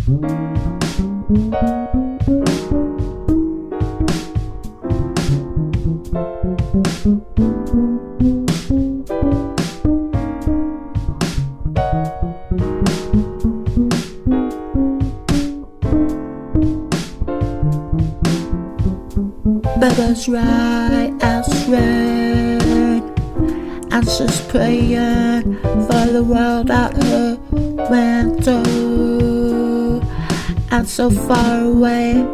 Baby's right as rain, and she's praying for the world out her window, and so far away.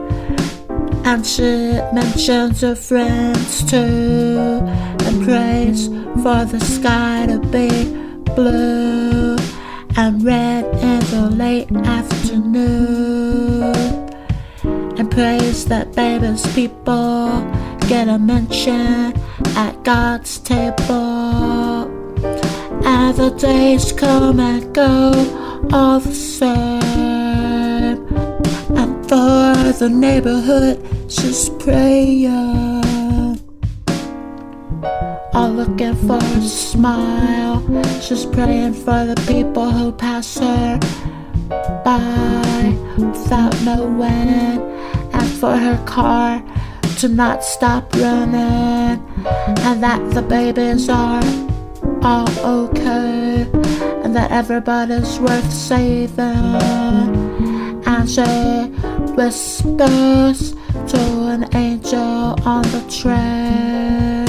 And she mentions her friends too, and prays for the sky to be blue and red in the late afternoon, and prays that baby's people get a mention at God's table. And the days come and go all the same, and for the neighborhood she's praying, all looking for a smile. She's praying for the people who pass her by without knowing, and for her car to not stop running, and that the babies are all okay, and that everybody's worth saving. And she whispers to an angel on the train,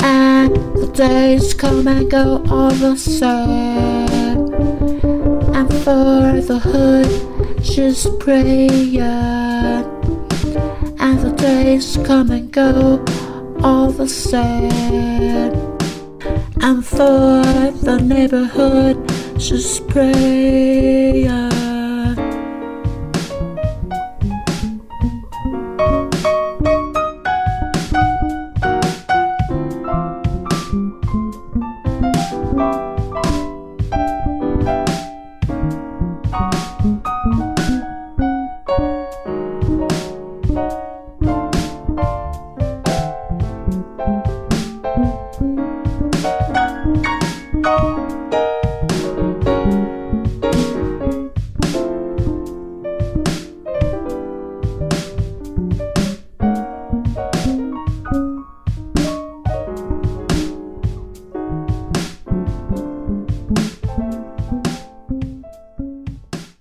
and the days come and go all the same, and for the hood she's praying, and the days come and go all the same, and for the neighborhood she's praying.